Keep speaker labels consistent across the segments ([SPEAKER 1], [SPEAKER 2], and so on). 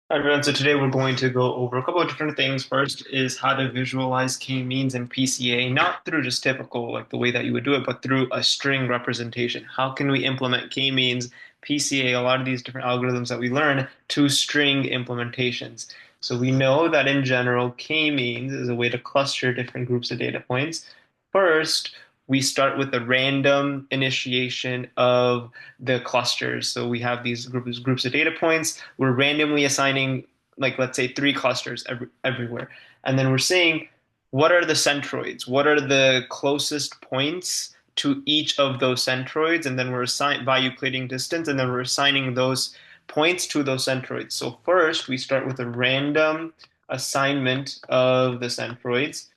[SPEAKER 1] Hi, everyone. So today we're going to go over a couple of different things. First is how to visualize k-means in PCA, not through just typical, like the way that you would do it, but through a string representation. How can we implement k-means, PCA, a lot of these different algorithms that we learn to string implementations? So we know that in general, k-means is a way to cluster different groups of data points. First, we start with a random initiation of the clusters. So we have these groups of data points. We're randomly assigning, like, let's say three clusters everywhere. And then we're saying, what are the centroids? What are the closest points to each of those centroids? And then we're assigning by Euclidean distance, and then we're assigning those points to those centroids. So first, we start with a random assignment of the centroids,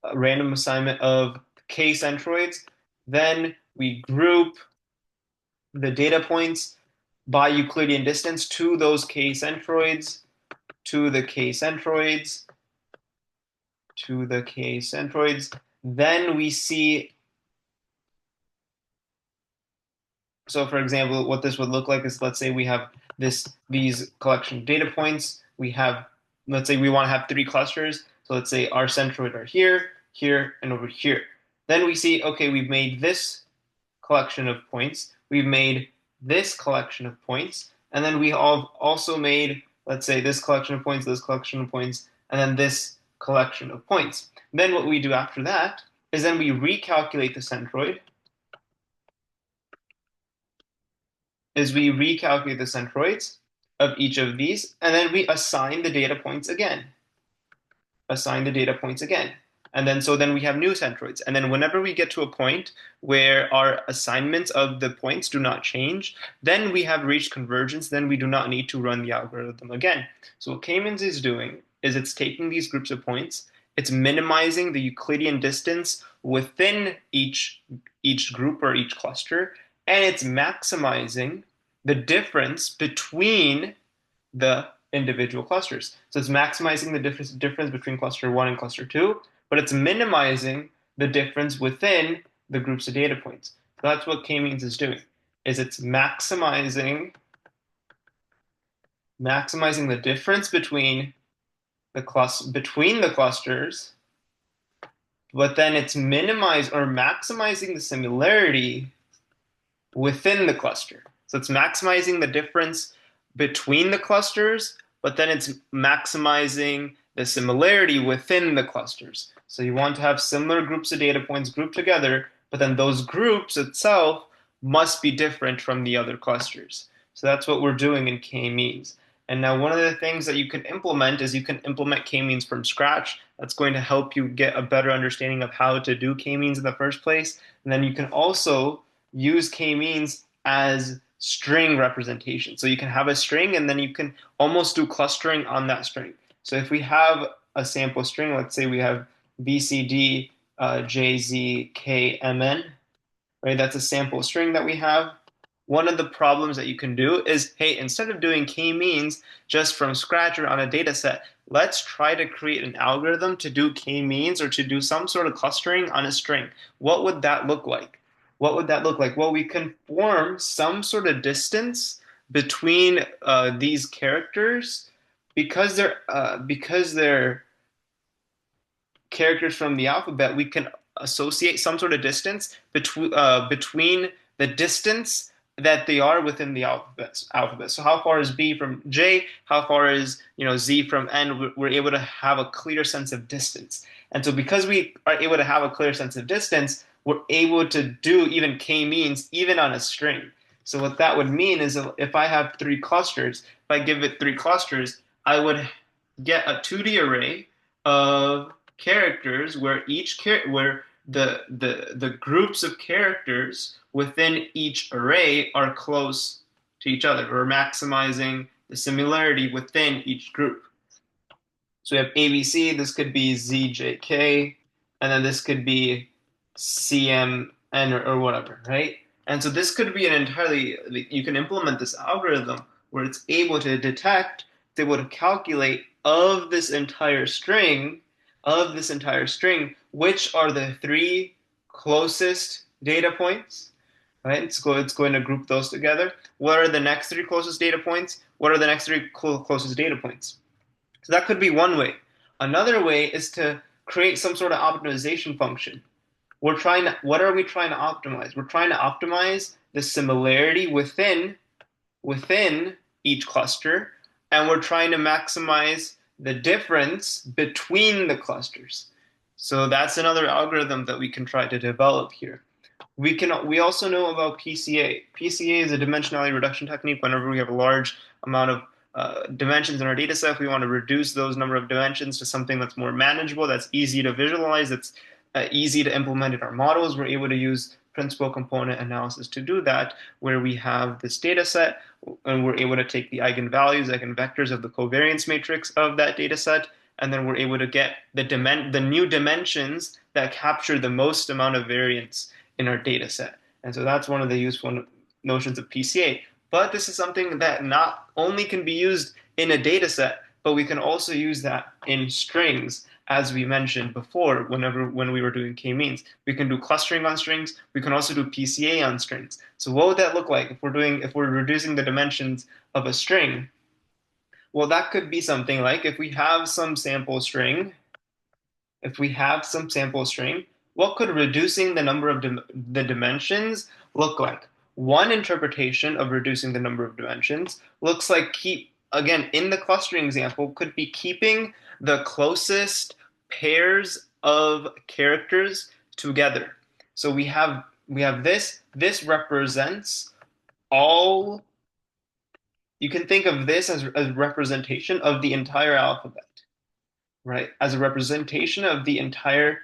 [SPEAKER 1] a random assignment of k centroids. Then we group the data points by Euclidean distance to those k centroids, to the k centroids, to the k centroids. Then we see, so for example, what this would look like is, let's say we have these collection of data points. We have, let's say we want to have three clusters. So let's say our centroid are here, here, and over here. Then we see, okay, we've made this collection of points. We've made this collection of points. And then we have also made, let's say, this collection of points, this collection of points, and then this collection of points. Then what we do after that is then we recalculate the centroid, of each of these, and then we assign the data points again. Assign the data points again. And then so then we have new centroids. And then whenever we get to a point where our assignments of the points do not change, then we have reached convergence. Then we do not need to run the algorithm again. So what K-means is doing is it's taking these groups of points, it's minimizing the Euclidean distance within each group or each cluster, and it's maximizing the difference between the individual clusters. So it's maximizing the difference between cluster one and cluster two, but it's minimizing the difference within the groups of data points. So that's what k-means is doing, is it's maximizing the difference between the clusters, but then it's maximizing the similarity within the cluster. So it's maximizing the difference between the clusters, but then it's maximizing the similarity within the clusters. So you want to have similar groups of data points grouped together, but then those groups itself must be different from the other clusters. So that's what we're doing in k-means. And now one of the things that you can implement is you can implement k-means from scratch. That's going to help you get a better understanding of how to do k-means in the first place. And then you can also use k-means as string representation. So you can have a string and then you can almost do clustering on that string. So if we have a sample string, let's say we have BCD, JZ, KMN, right? That's a sample string that we have. One of the problems that you can do is, hey, instead of doing k-means just from scratch or on a data set, let's try to create an algorithm to do k-means or to do some sort of clustering on a string. What would that look like? What would that look like? Well, we can form some sort of distance between these characters because they're characters from the alphabet. We can associate some sort of distance between the distance that they are within the alphabet. So how far is B from J? How far is Z from N? We're able to have a clear sense of distance. And so because we are able to have a clear sense of distance, we're able to do even k-means even on a string. So what that would mean is if I have three clusters, if I give it three clusters, I would get a 2D array of characters where the groups of characters within each array are close to each other. We're maximizing the similarity within each group. So we have ABC, this could be ZJK, and then this could be CMN or whatever, right? And so this could be you can implement this algorithm where it's able to detect, it's able to calculate of this entire string, which are the three closest data points, right? It's going to group those together. What are the next three closest data points? what are the next three closest data points? So that could be one way. Another way is to create some sort of optimization function. What are we trying to optimize? We're trying to optimize the similarity within each cluster, and we're trying to maximize the difference between the clusters. So that's another algorithm that we can try to develop here. We also know about PCA. PCA is a dimensionality reduction technique. Whenever we have a large amount of dimensions in our data set, we want to reduce those number of dimensions to something that's more manageable, that's easy to visualize, that's easy to implement in our models. We're able to use principal component analysis to do that, where we have this data set and we're able to take the eigenvalues, eigenvectors of the covariance matrix of that data set, and then we're able to get the new dimensions that capture the most amount of variance in our data set. And so that's one of the useful notions of PCA. But this is something that not only can be used in a data set, but we can also use that in strings, as we mentioned before, when we were doing k-means. We can do clustering on strings. We can also do PCA on strings. So what would that look like if we're reducing the dimensions of a string? Well, that could be something like if we have some sample string, what could reducing the number of the dimensions look like? One interpretation of reducing the number of dimensions looks like again, in the clustering example, could be keeping the closest pairs of characters together. So we have this represents all. You can think of this as a representation of the entire alphabet, right? As a representation of the entire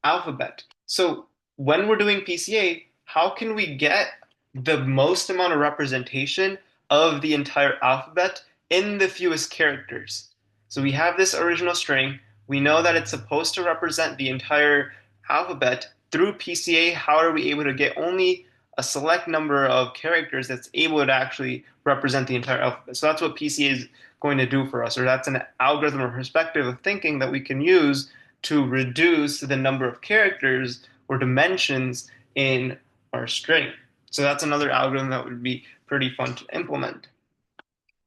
[SPEAKER 1] alphabet. So when we're doing PCA, how can we get the most amount of representation of the entire alphabet in the fewest characters? So we have this original string. We know that it's supposed to represent the entire alphabet. Through PCA, how are we able to get only a select number of characters that's able to actually represent the entire alphabet? So that's what PCA is going to do for us, or that's an algorithm or perspective of thinking that we can use to reduce the number of characters or dimensions in our string. So that's another algorithm that would be pretty fun to implement.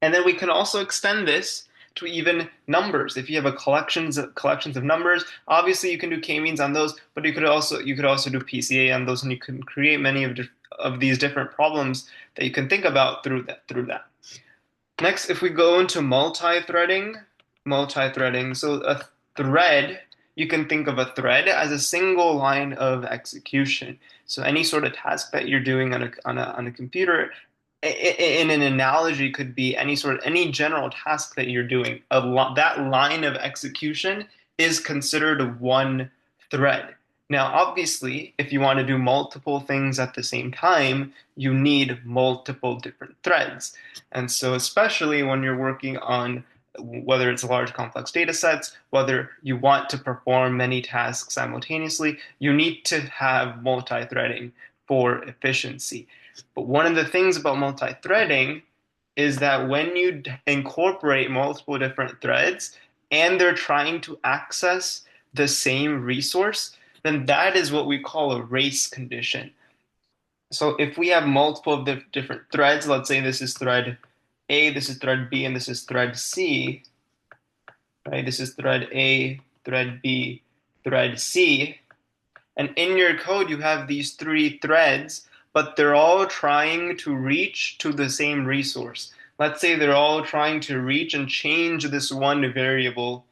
[SPEAKER 1] And then we can also extend this to even numbers. If you have collections of numbers, obviously you can do k-means on those, but you could also do PCA on those, and you can create many of these different problems that you can think about through that. Next, if we go into multi-threading, so a thread, you can think of a thread as a single line of execution. So any sort of task that you're doing on a computer, in an analogy, could be any general task that you're doing. That line of execution is considered one thread. Now, obviously, if you want to do multiple things at the same time, you need multiple different threads. And so, especially when you're working on whether it's large complex data sets, whether you want to perform many tasks simultaneously, you need to have multi-threading for efficiency. But one of the things about multi-threading is that when you incorporate multiple different threads and they're trying to access the same resource, then that is what we call a race condition. So if we have multiple of the different threads, let's say this is thread A, this is thread B, and this is thread C, right? This is thread A, thread B, thread C. And in your code, you have these three threads, but they're all trying to reach to the same resource. Let's say they're all trying to reach and change this one variable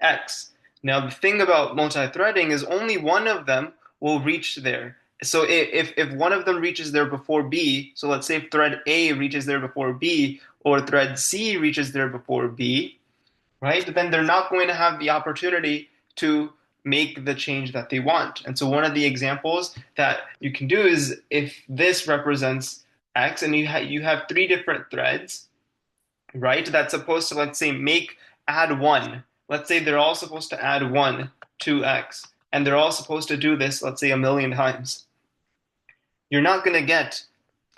[SPEAKER 1] X. Now, the thing about multi-threading is only one of them will reach there. So if one of them reaches there before B, so let's say if thread A reaches there before B, or thread C reaches there before B, right? Then they're not going to have the opportunity to make the change that they want. And so one of the examples that you can do is if this represents X and you have three different threads, right? That's supposed to, let's say, add one. Let's say they're all supposed to add 1 to X, and they're all supposed to do this, let's say, 1,000,000 times. You're not going to get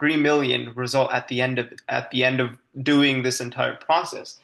[SPEAKER 1] 3 million result at the end of doing this entire process.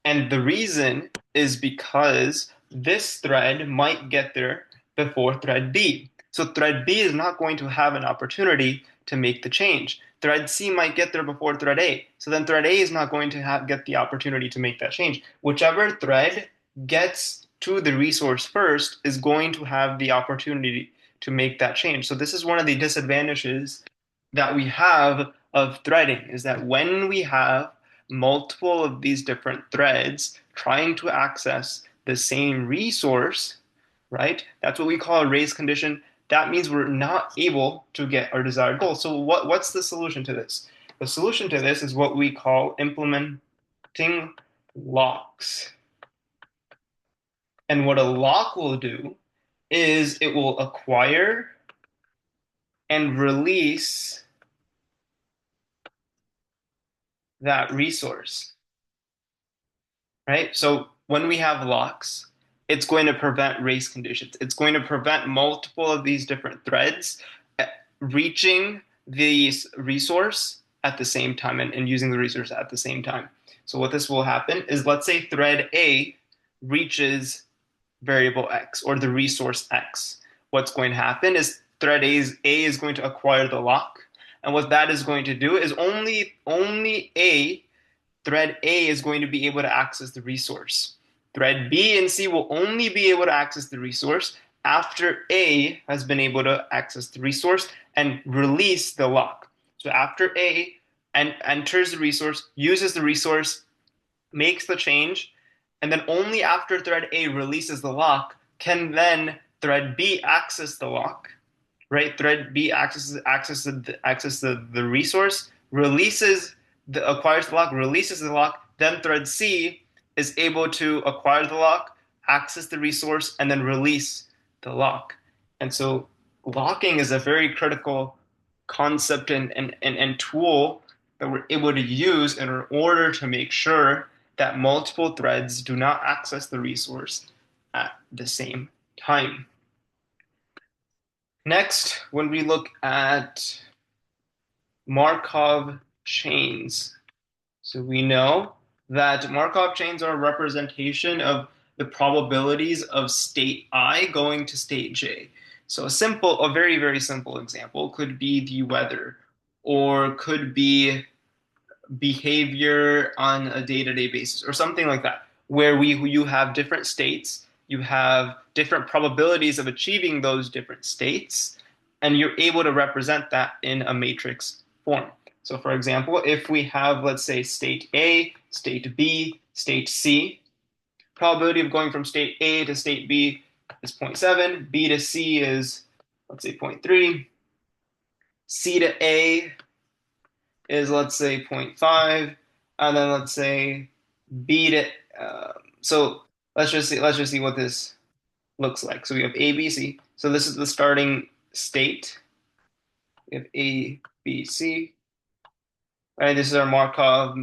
[SPEAKER 1] And the reason is because this thread might get there before thread B. So thread B is not going to have an opportunity to make the change. Thread C might get there before thread A. So then thread A is not going to get the opportunity to make that change. Whichever thread gets to the resource first is going to have the opportunity to make that change. So this is one of the disadvantages that we have of threading, is that when we have multiple of these different threads trying to access the same resource, right? That's what we call a race condition. That means we're not able to get our desired goal. So what's the solution to this? The solution to this is what we call implementing locks. And what a lock will do is it will acquire and release that resource, right? So when we have locks, it's going to prevent race conditions. It's going to prevent multiple of these different threads reaching the resource at the same time and using the resource at the same time. So what this will happen is, let's say thread A reaches variable X or the resource X. What's going to happen is thread A is going to acquire the lock. And what that is going to do is only thread A is going to be able to access the resource. Thread B and C will only be able to access the resource after A has been able to access the resource and release the lock. So after A enters the resource, uses the resource, makes the change, and then only after thread A releases the lock can then thread B access the lock, right? Thread B accesses the resource, acquires the lock, releases the lock. Then thread C is able to acquire the lock, access the resource, and then release the lock. And so locking is a very critical concept and tool that we're able to use in order to make sure that multiple threads do not access the resource at the same time. Next, when we look at Markov chains, so we know that Markov chains are a representation of the probabilities of state I going to state J. So a very, very simple example could be the weather, or could be behavior on a day-to-day basis, or something like that, where you have different states, you have different probabilities of achieving those different states, and you're able to represent that in a matrix form. So for example, if we have, let's say, state A, state B, state C, probability of going from state A to state B is 0.7, B to C is, let's say, 0.3, C to A is, let's say, 0.5, and then let's say B to, so let's just see what this looks like. So we have A, B, C. So this is the starting state. We have A, B, C. Right, this is our Markov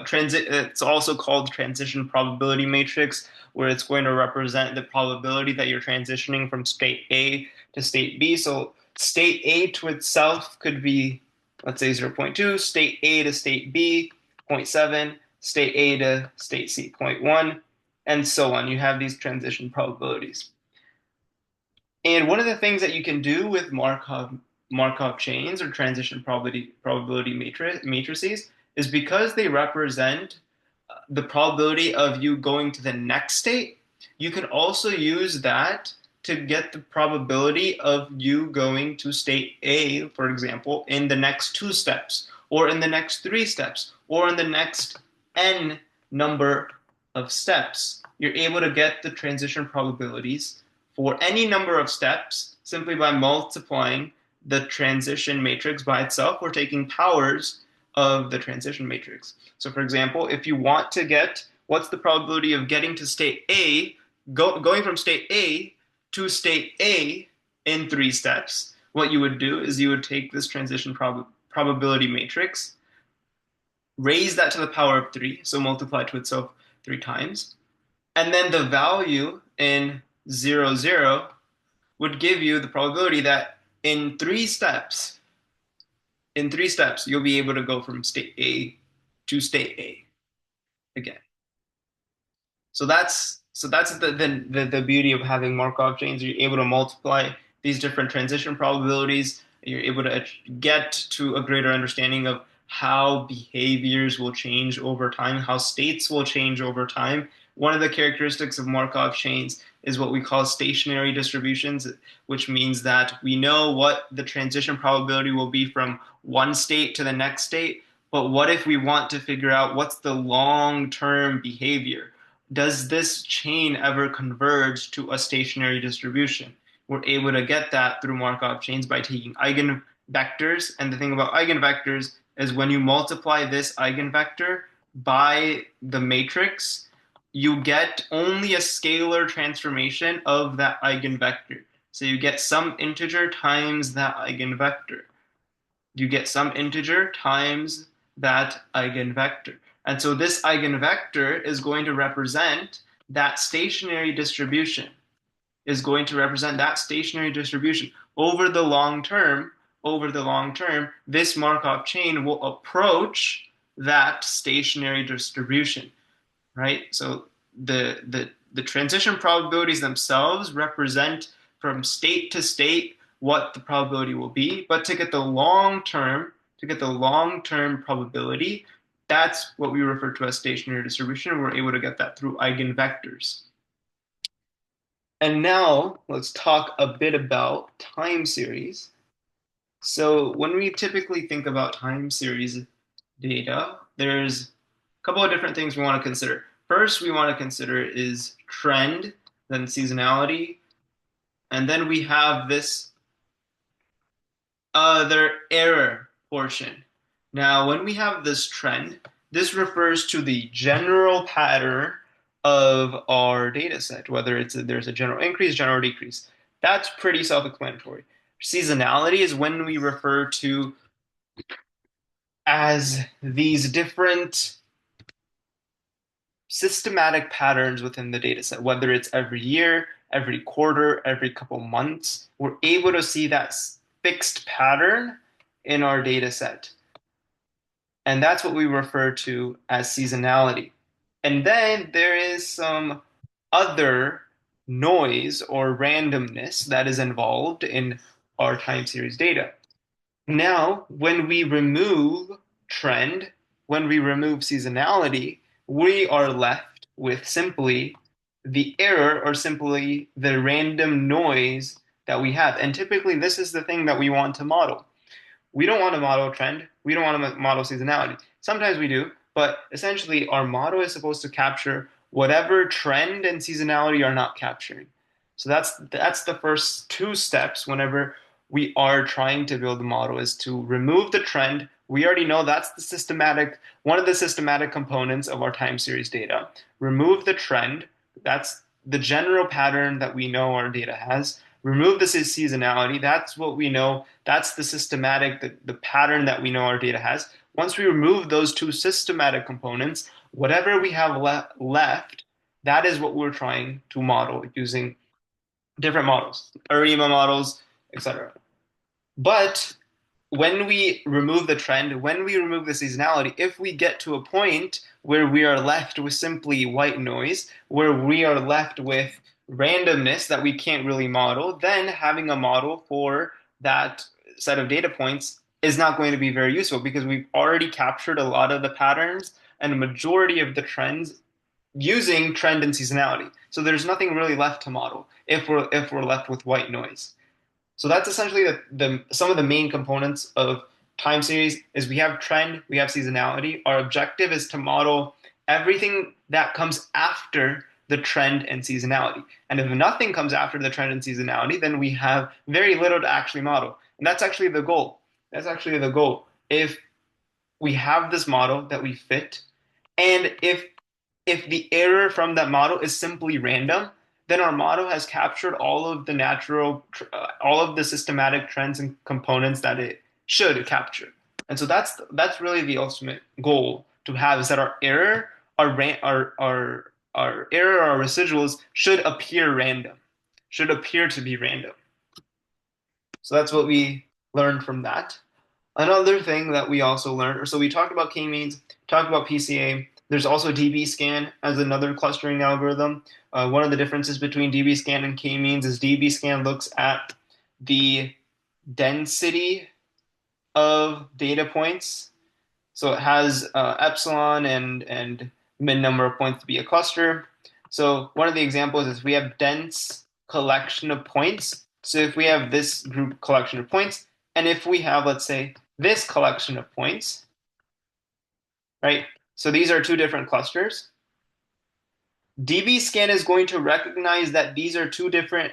[SPEAKER 1] transit. It's also called transition probability matrix, where it's going to represent the probability that you're transitioning from state A to state B. So state A to itself could be, let's say, 0.2, state A to state B, 0.7, state A to state C, 0.1, and so on. You have these transition probabilities. And one of the things that you can do with Markov chains or transition probability matrices is, because they represent the probability of you going to the next state, you can also use that to get the probability of you going to state A, for example, in the next 2 steps, or in the next 3 steps, or in the next n number of steps. You're able to get the transition probabilities for any number of steps simply by multiplying the transition matrix by itself or taking powers of the transition matrix. So for example, if you want to get what's the probability of getting to state A, going from state A to state A in 3 steps, what you would do is you would take this transition probability matrix, raise that to the power of 3, so multiply to itself 3 times, and then the value in 0, 0 would give you the probability that in 3 steps, you'll be able to go from state A to state A again. So that's the beauty of having Markov chains. You're able to multiply these different transition probabilities. You're able to get to a greater understanding of how behaviors will change over time, how states will change over time. One of the characteristics of Markov chains is what we call stationary distributions, which means that we know what the transition probability will be from one state to the next state. But what if we want to figure out what's the long-term behavior? Does this chain ever converge to a stationary distribution? We're able to get that through Markov chains by taking eigenvectors. And the thing about eigenvectors is when you multiply this eigenvector by the matrix, you get only a scalar transformation of that eigenvector. So you get some integer times that eigenvector. You get some integer times that eigenvector. And so this eigenvector is going to represent that stationary distribution, is going to represent that stationary distribution. Over the long term, this Markov chain will approach that stationary distribution, right? So the transition probabilities themselves represent from state to state what the probability will be, but to get the long term probability, that's what we refer to as stationary distribution. We're able to get that through eigenvectors. And now let's talk a bit about time series. So when we typically think about time series data, there's a couple of different things we want to consider. First, we want to consider is trend, then seasonality, and then we have this other error portion. Now, when we have this trend, this refers to the general pattern of our data set, whether there's a general increase, general decrease. That's pretty self-explanatory. Seasonality is when we refer to as these different systematic patterns within the data set, whether it's every year, every quarter, every couple months. We're able to see that fixed pattern in our data set. And that's what we refer to as seasonality. And then there is some other noise or randomness that is involved in our time series data. Now, when we remove trend, when we remove seasonality, we are left with simply the error or simply the random noise that we have. And typically, this is the thing that we want to model. We don't want to model trend. We don't want to model seasonality. Sometimes we do, but essentially our model is supposed to capture whatever trend and seasonality are not capturing. So that's the first two steps whenever we are trying to build a model, is to remove the trend. We already know that's one of the systematic components of our time series data. Remove the trend. That's the general pattern that we know our data has. Remove the seasonality. That's what we know. That's the systematic, the pattern that we know our data has. Once we remove those two systematic components, whatever we have left, that is what we're trying to model using different models, ARIMA models, etc. But when we remove the trend, when we remove the seasonality, if we get to a point where we are left with simply white noise, where we are left with randomness that we can't really model, then having a model for that set of data points is not going to be very useful, because we've already captured a lot of the patterns and a majority of the trends using trend and seasonality. So there's nothing really left to model if we're left with white noise. So that's essentially some of the main components of time series. Is we have trend, we have seasonality. Our objective is to model everything that comes after the trend and seasonality. And if nothing comes after the trend and seasonality, then we have very little to actually model. And that's actually the goal. If we have this model that we fit, and if the error from that model is simply random, then our model has captured all of the systematic trends and components that it should capture. And so that's really the ultimate goal to have, is that our error, our error, our residuals should appear random, should appear to be random. So that's what we learned from that. Another thing that we also learned, so we talked about k-means, talked about PCA. There's also dbScan as another clustering algorithm. One of the differences between dbScan and k-means is dbScan looks at the density of data points. So it has epsilon and min number of points to be a cluster. So one of the examples is we have dense collection of points. So if we have this group collection of points, and if we have, let's say, this collection of points, right? So these are two different clusters. DBSCAN is going to recognize that these are two different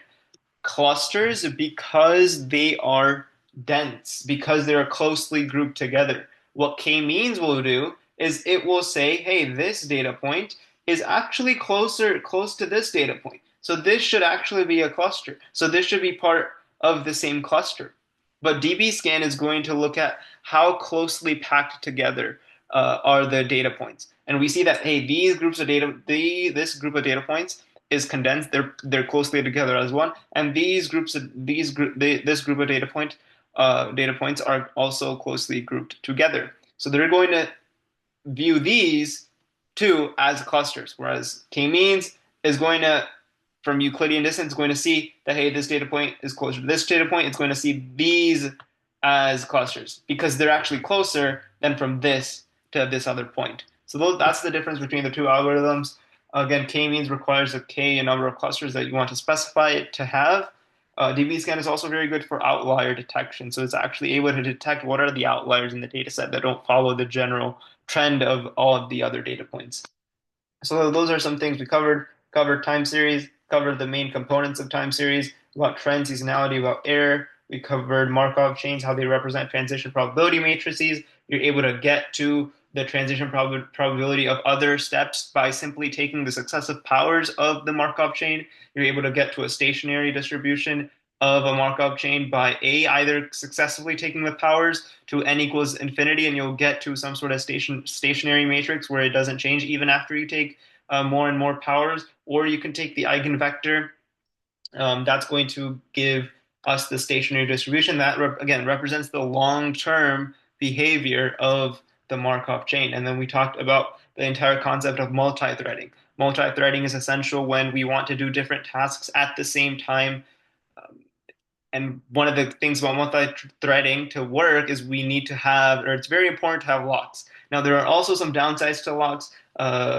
[SPEAKER 1] clusters because they are dense, because they're closely grouped together. What k-means will do is it will say, hey, this data point is actually close to this data point. So this should actually be a cluster. So this should be part of the same cluster. But DBSCAN is going to look at how closely packed together are the data points. And we see that, hey, these groups of data, this group of data points is condensed. They're closely together as one, and these groups of this group of data points are also closely grouped together. So they're going to view these two as clusters, whereas k-means is going to, from Euclidean distance, going to see that, hey, this data point is closer to this data point. It's going to see these as clusters because they're actually closer than from this to this other point. So that's the difference between the two algorithms. Again, k-means requires a number of clusters that you want to specify it to have. DBSCAN is also very good for outlier detection. So it's actually able to detect what are the outliers in the data set that don't follow the general trend of all of the other data points. So those are some things we covered. Covered time series, covered the main components of time series, about trend, seasonality, about error. We covered Markov chains, how they represent transition probability matrices. You're able to get to the transition probability of other steps by simply taking the successive powers of the Markov chain. You're able to get to a stationary distribution of a Markov chain by either successively taking the powers to n equals infinity, and you'll get to some sort of stationary matrix where it doesn't change even after you take more and more powers, or you can take the eigenvector. That's going to give us the stationary distribution that again represents the long-term behavior of the Markov chain. And then we talked about the entire concept of multi-threading. Multi-threading is essential when we want to do different tasks at the same time. And one of the things about multi-threading to work is we need to have, or it's very important to have locks. Now, there are also some downsides to locks,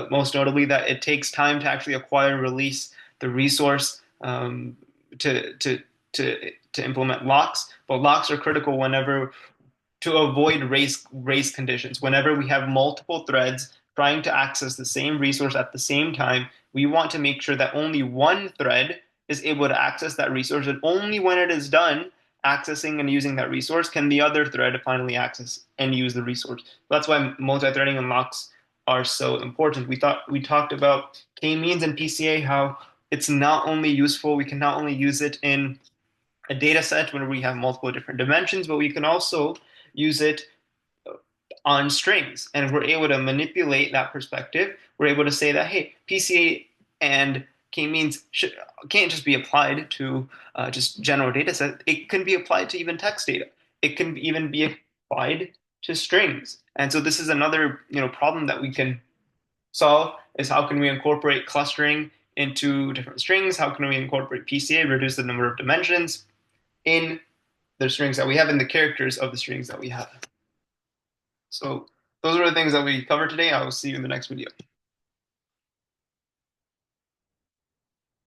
[SPEAKER 1] most notably that it takes time to actually acquire and release the resource to, to, to implement locks. But locks are critical whenever to avoid race conditions. Whenever we have multiple threads trying to access the same resource at the same time, we want to make sure that only one thread is able to access that resource, and only when it is done accessing and using that resource can the other thread finally access and use the resource. That's why multi-threading and locks are so important. We talked about k-means and PCA, how it's not only useful, we can not only use it in a data set when we have multiple different dimensions, but we can also use it on strings. And if we're able to manipulate that perspective, we're able to say that, hey, PCA and k-means can't just be applied to just general data set. It can be applied to even text data. It can even be applied to strings. And so this is another problem that we can solve is how can we incorporate clustering into different strings? How can we incorporate PCA, reduce the number of dimensions in the strings that we have and the characters of the strings that we have. So those are the things that we covered today. I will see you in the next video.